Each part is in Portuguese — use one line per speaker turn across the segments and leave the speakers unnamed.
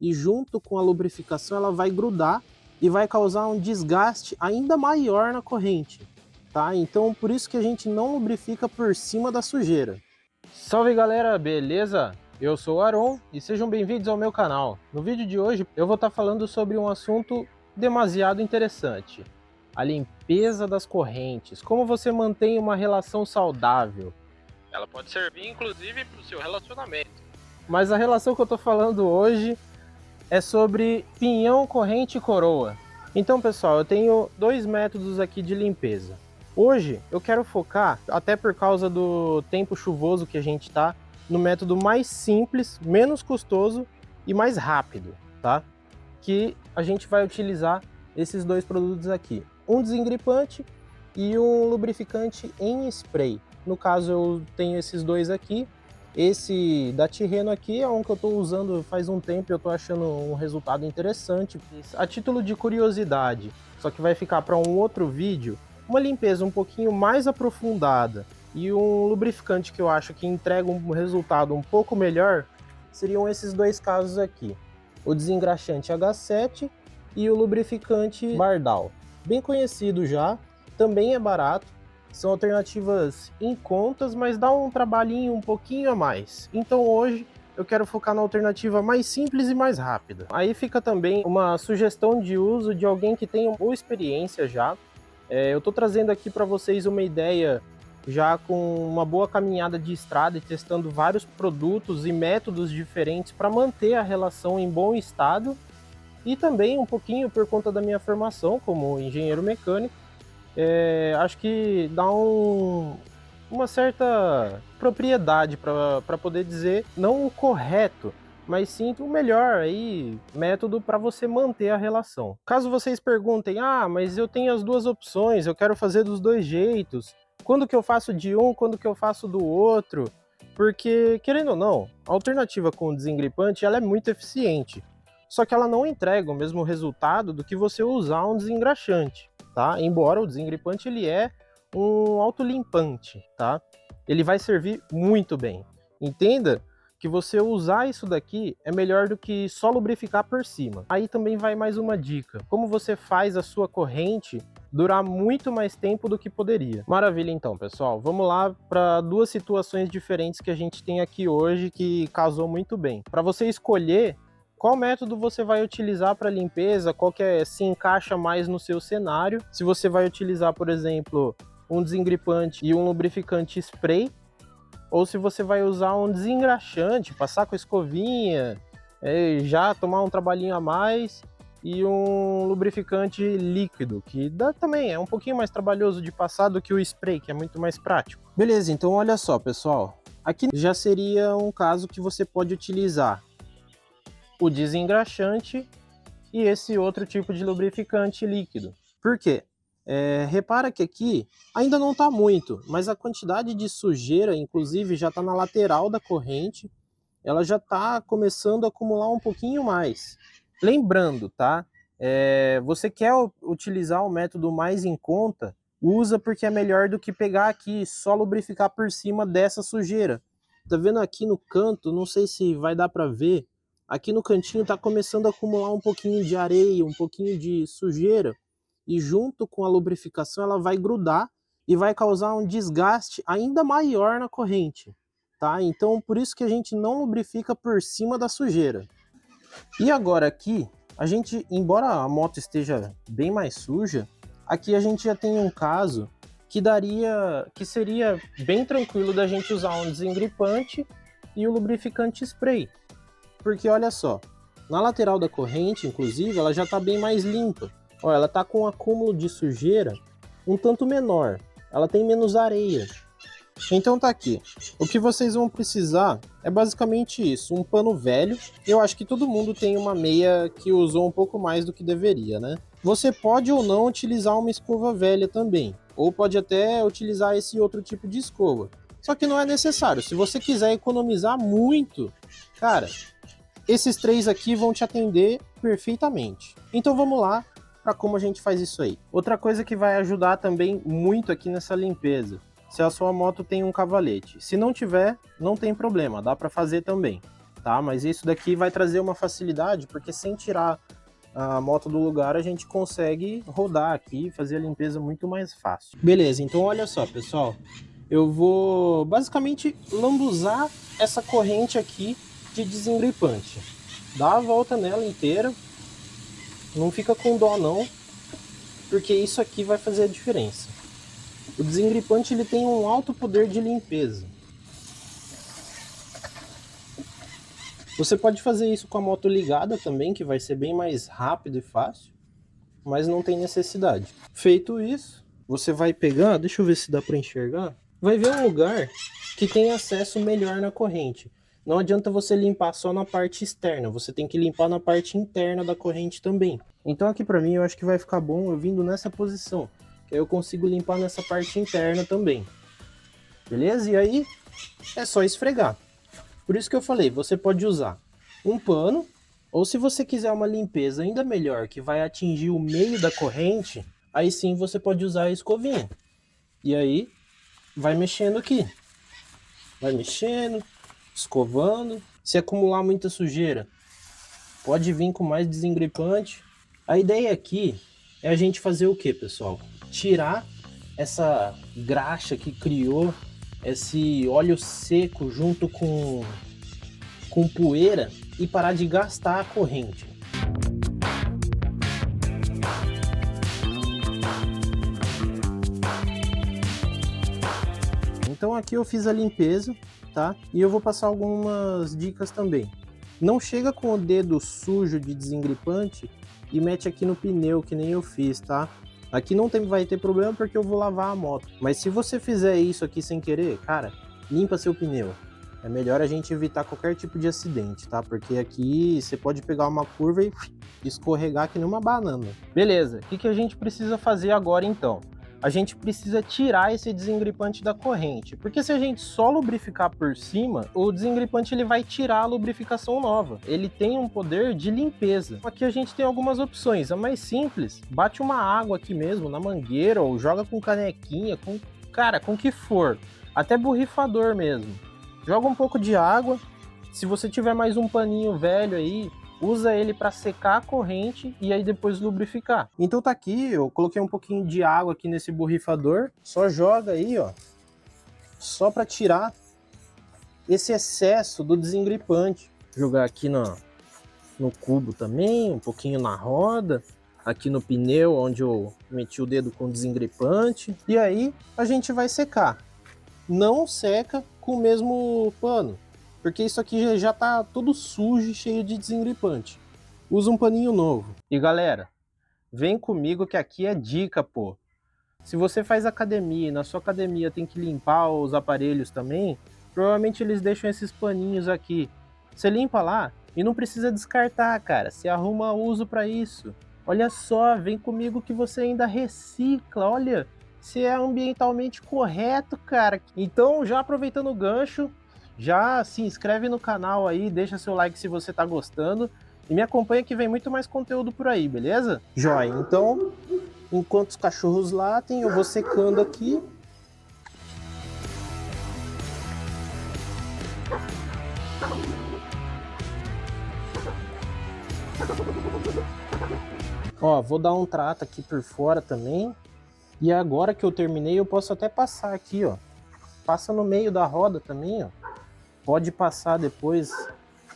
e junto com a lubrificação ela vai grudar e vai causar um desgaste ainda maior na corrente, tá? Então por isso que a gente não lubrifica por cima da sujeira. Salve galera, beleza? Eu sou o Aron e sejam bem-vindos ao meu canal. No vídeo de hoje eu vou estar falando sobre um assunto demasiado interessante: a limpeza das correntes, como você mantém uma relação saudável. Ela pode servir inclusive para o seu relacionamento. Mas a relação que eu estou falando hoje é sobre pinhão, corrente e coroa. Então pessoal, eu tenho dois métodos aqui de limpeza. Hoje eu quero focar, até por causa do tempo chuvoso que a gente tá, no método mais simples, menos custoso e mais rápido, tá? Que a gente vai utilizar esses dois produtos aqui. Um desengripante e um lubrificante em spray. No caso eu tenho esses dois aqui. Esse da Tirreno aqui é um que eu estou usando faz um tempo e eu estou achando um resultado interessante. A título de curiosidade, só que vai ficar para um outro vídeo, uma limpeza um pouquinho mais aprofundada e um lubrificante que eu acho que entrega um resultado um pouco melhor, seriam esses dois casos aqui. O desengraxante H7 e o lubrificante Bardal. Bem conhecido já, também é barato. São alternativas em contas, mas dá um trabalhinho um pouquinho a mais. Então hoje eu quero focar na alternativa mais simples e mais rápida. Aí fica também uma sugestão de uso de alguém que tenha boa experiência já. Eu estou trazendo aqui para vocês uma ideia já com uma boa caminhada de estrada e testando vários produtos e métodos diferentes para manter a relação em bom estado, e também um pouquinho por conta da minha formação como engenheiro mecânico. Acho que dá uma certa propriedade para poder dizer, não o correto, mas sim o melhor aí, método para você manter a relação. Caso vocês perguntem, mas eu tenho as duas opções, eu quero fazer dos dois jeitos, quando que eu faço de um, quando que eu faço do outro? Porque, querendo ou não, a alternativa com o desengripante ela é muito eficiente, só que ela não entrega o mesmo resultado do que você usar um desengraxante, tá? Embora o desengripante ele é um autolimpante, tá? Ele vai servir muito bem. Entenda que você usar isso daqui é melhor do que só lubrificar por cima. Aí também vai mais uma dica: como você faz a sua corrente durar muito mais tempo do que poderia. Maravilha, então, pessoal. Vamos lá para duas situações diferentes que a gente tem aqui hoje que casou muito bem. Para você escolher qual método você vai utilizar para limpeza, qual que se encaixa mais no seu cenário. Se você vai utilizar, por exemplo, um desengripante e um lubrificante spray, ou se você vai usar um desengraxante, passar com a escovinha, já tomar um trabalhinho a mais, e um lubrificante líquido, que também é um pouquinho mais trabalhoso de passar do que o spray, que é muito mais prático. Beleza, então olha só, pessoal. Aqui já seria um caso que você pode utilizar o desengraxante e esse outro tipo de lubrificante líquido. Por quê? Repara que aqui ainda não está muito, mas a quantidade de sujeira, inclusive, já está na lateral da corrente, ela já está começando a acumular um pouquinho mais. Lembrando, tá? Você quer utilizar o método mais em conta, usa, porque é melhor do que pegar aqui e só lubrificar por cima dessa sujeira. Tá vendo aqui no canto, não sei se vai dar para ver, aqui no cantinho está começando a acumular um pouquinho de areia, um pouquinho de sujeira, e junto com a lubrificação ela vai grudar e vai causar um desgaste ainda maior na corrente, tá? Então por isso que a gente não lubrifica por cima da sujeira. E agora aqui, a gente, embora a moto esteja bem mais suja, aqui a gente já tem um caso que seria bem tranquilo da gente usar um desengripante e o lubrificante spray. Porque olha só, na lateral da corrente, inclusive, ela já está bem mais limpa. Olha, ela está com um acúmulo de sujeira um tanto menor, ela tem menos areia. Então tá aqui, o que vocês vão precisar é basicamente isso, um pano velho. Eu acho que todo mundo tem uma meia que usou um pouco mais do que deveria, né? Você pode ou não utilizar uma escova velha também, ou pode até utilizar esse outro tipo de escova. Só que não é necessário, se você quiser economizar muito, cara, esses três aqui vão te atender perfeitamente. Então vamos lá para como a gente faz isso aí. Outra coisa que vai ajudar também muito aqui nessa limpeza: se a sua moto tem um cavalete. Se não tiver, não tem problema, dá para fazer também, tá? Mas isso daqui vai trazer uma facilidade, porque sem tirar a moto do lugar, a gente consegue rodar aqui e fazer a limpeza muito mais fácil. Beleza, então olha só, pessoal. Eu vou basicamente lambuzar essa corrente aqui de desengripante. Dá a volta nela inteira. Não fica com dó não, porque isso aqui vai fazer a diferença. O desengripante ele tem um alto poder de limpeza. Você pode fazer isso com a moto ligada também, que vai ser bem mais rápido e fácil, mas não tem necessidade. Feito isso, você vai pegar, deixa eu ver se dá para enxergar, vai ver um lugar que tem acesso melhor na corrente. Não adianta você limpar só na parte externa, você tem que limpar na parte interna da corrente também. Então aqui para mim eu acho que vai ficar bom eu vindo nessa posição, que aí eu consigo limpar nessa parte interna também. Beleza? E aí é só esfregar. Por isso que eu falei, você pode usar um pano, ou se você quiser uma limpeza ainda melhor, que vai atingir o meio da corrente, aí sim você pode usar a escovinha. E aí, vai mexendo aqui. Vai mexendo, escovando. Se acumular muita sujeira, pode vir com mais desengripante. A ideia aqui é a gente fazer o que, pessoal? Tirar essa graxa que criou esse óleo seco junto com poeira e parar de gastar a corrente. Então aqui eu fiz a limpeza, tá? E eu vou passar algumas dicas também. Não chega com o dedo sujo de desengripante e mete aqui no pneu, que nem eu fiz, tá? Aqui não vai ter problema porque eu vou lavar a moto. Mas se você fizer isso aqui sem querer, cara, limpa seu pneu. É melhor a gente evitar qualquer tipo de acidente, tá? Porque aqui você pode pegar uma curva e escorregar que nem uma banana. Beleza, o que a gente precisa fazer agora então? A gente precisa tirar esse desengripante da corrente, porque se a gente só lubrificar por cima, o desengripante ele vai tirar a lubrificação nova. Ele tem um poder de limpeza. Aqui a gente tem algumas opções. A mais simples, bate uma água aqui mesmo na mangueira ou joga com canequinha, com o que for, até borrifador mesmo. Joga um pouco de água. Se você tiver mais um paninho velho aí, usa ele para secar a corrente e aí depois lubrificar. Então tá aqui, eu coloquei um pouquinho de água aqui nesse borrifador, só joga aí, ó, só para tirar esse excesso do desengripante. Jogar aqui no cubo também, um pouquinho na roda, aqui no pneu onde eu meti o dedo com desengripante, e aí a gente vai secar. Não seca com o mesmo pano, porque isso aqui já tá todo sujo e cheio de desengripante. Usa um paninho novo. E galera, vem comigo que aqui é dica, pô. Se você faz academia e na sua academia tem que limpar os aparelhos também, provavelmente eles deixam esses paninhos aqui. Você limpa lá e não precisa descartar, cara. Você arruma uso para isso. Olha só, vem comigo que você ainda recicla, olha. Você é ambientalmente correto, cara. Então, já aproveitando o gancho, já se inscreve no canal aí, deixa seu like se você tá gostando e me acompanha que vem muito mais conteúdo por aí, beleza? Joia, então, enquanto os cachorros latem, eu vou secando aqui. Ó, vou dar um trato aqui por fora também. E agora que eu terminei, eu posso até passar aqui, ó. Passa no meio da roda também, ó. Pode passar depois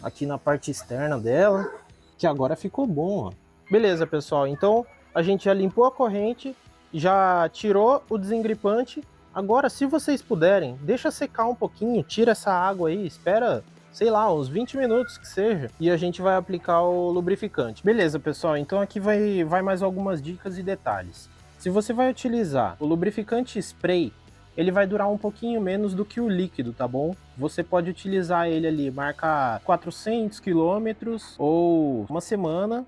aqui na parte externa dela, que agora ficou bom, ó. Beleza, pessoal. Então, a gente já limpou a corrente, já tirou o desengripante. Agora, se vocês puderem, deixa secar um pouquinho, tira essa água aí, espera, sei lá, uns 20 minutos que seja, e a gente vai aplicar o lubrificante. Beleza, pessoal. Então aqui vai mais algumas dicas e detalhes. Se você vai utilizar o lubrificante spray, ele vai durar um pouquinho menos do que o líquido, tá bom? Você pode utilizar ele ali, marcar 400 quilômetros ou uma semana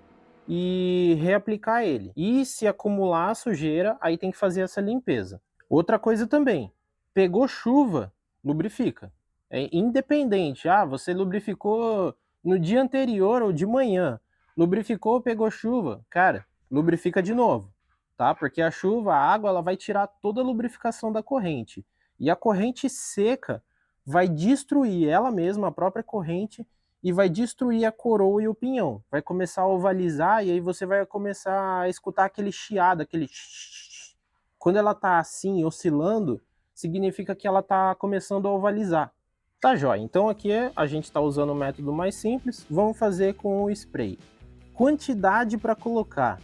e reaplicar ele. E se acumular a sujeira, aí tem que fazer essa limpeza. Outra coisa também, pegou chuva, lubrifica. É independente, você lubrificou no dia anterior ou de manhã, lubrificou, pegou chuva, cara, lubrifica de novo. Tá? Porque a chuva, a água, ela vai tirar toda a lubrificação da corrente. E a corrente seca vai destruir ela mesma, a própria corrente, e vai destruir a coroa e o pinhão. Vai começar a ovalizar e aí você vai começar a escutar aquele chiado, aquele... Quando ela tá assim, oscilando, significa que ela tá começando a ovalizar. Tá jóia, então aqui a gente está usando o método mais simples, vamos fazer com o spray. Quantidade para colocar,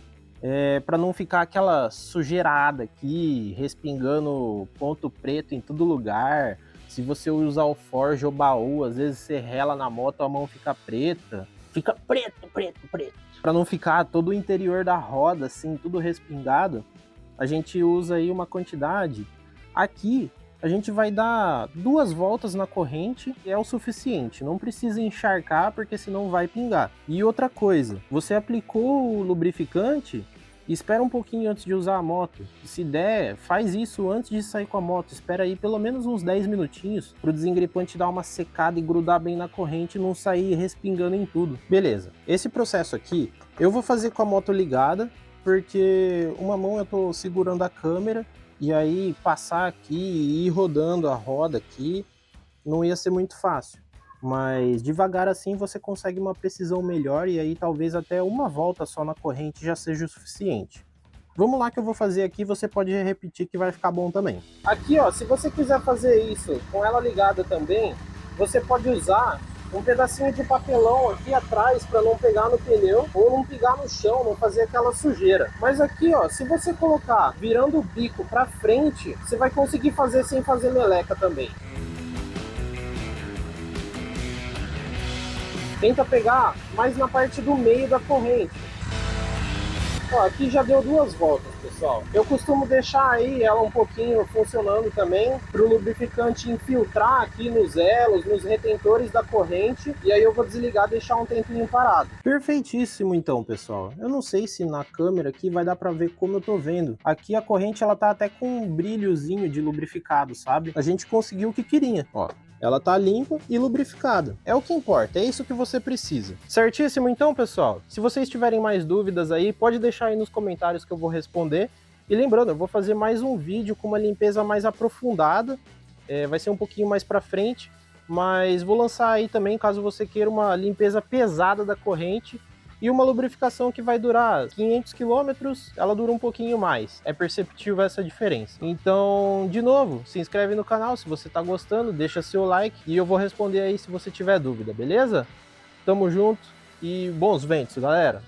para não ficar aquela sujeirada aqui, respingando ponto preto em todo lugar. Se você usar o forge ou baú, às vezes você rela na moto, a mão fica preta. Fica preto, preto, preto. Para não ficar todo o interior da roda assim, tudo respingado, a gente usa aí uma quantidade. Aqui a gente vai dar 2 voltas na corrente, e é o suficiente. Não precisa encharcar, porque senão vai pingar. E outra coisa, você aplicou o lubrificante, espera um pouquinho antes de usar a moto. Se der, faz isso antes de sair com a moto. Espera aí pelo menos uns 10 minutinhos para o desengripante dar uma secada e grudar bem na corrente e não sair respingando em tudo. Beleza, esse processo aqui eu vou fazer com a moto ligada, porque uma mão eu tô segurando a câmera, e aí passar aqui e ir rodando a roda aqui não ia ser muito fácil. Mas devagar assim você consegue uma precisão melhor, e aí talvez até uma volta só na corrente já seja o suficiente. Vamos lá que eu vou fazer aqui, você pode repetir que vai ficar bom também. Aqui ó, se você quiser fazer isso com ela ligada também, você pode usar um pedacinho de papelão aqui atrás para não pegar no pneu ou não pegar no chão, não fazer aquela sujeira. Mas aqui ó, se você colocar virando o bico para frente, você vai conseguir fazer sem fazer meleca também. Tenta pegar mais na parte do meio da corrente. Ó, aqui já deu 2 voltas, pessoal. Eu costumo deixar aí ela um pouquinho funcionando também, para o lubrificante infiltrar aqui nos elos, nos retentores da corrente, e aí eu vou desligar e deixar um tempinho parado. Perfeitíssimo então, pessoal. Eu não sei se na câmera aqui vai dar para ver como eu tô vendo. Aqui a corrente ela tá até com um brilhozinho de lubrificado, sabe? A gente conseguiu o que queria, ó. Ela tá limpa e lubrificada. É o que importa, é isso que você precisa. Certíssimo então, pessoal? Se vocês tiverem mais dúvidas aí, pode deixar aí nos comentários que eu vou responder. E lembrando, eu vou fazer mais um vídeo com uma limpeza mais aprofundada. Vai ser um pouquinho mais pra frente, mas vou lançar aí também, caso você queira uma limpeza pesada da corrente. E uma lubrificação que vai durar 500 km, ela dura um pouquinho mais. É perceptível essa diferença. Então, de novo, se inscreve no canal se você tá gostando, deixa seu like e eu vou responder aí se você tiver dúvida, beleza? Tamo junto e bons ventos, galera!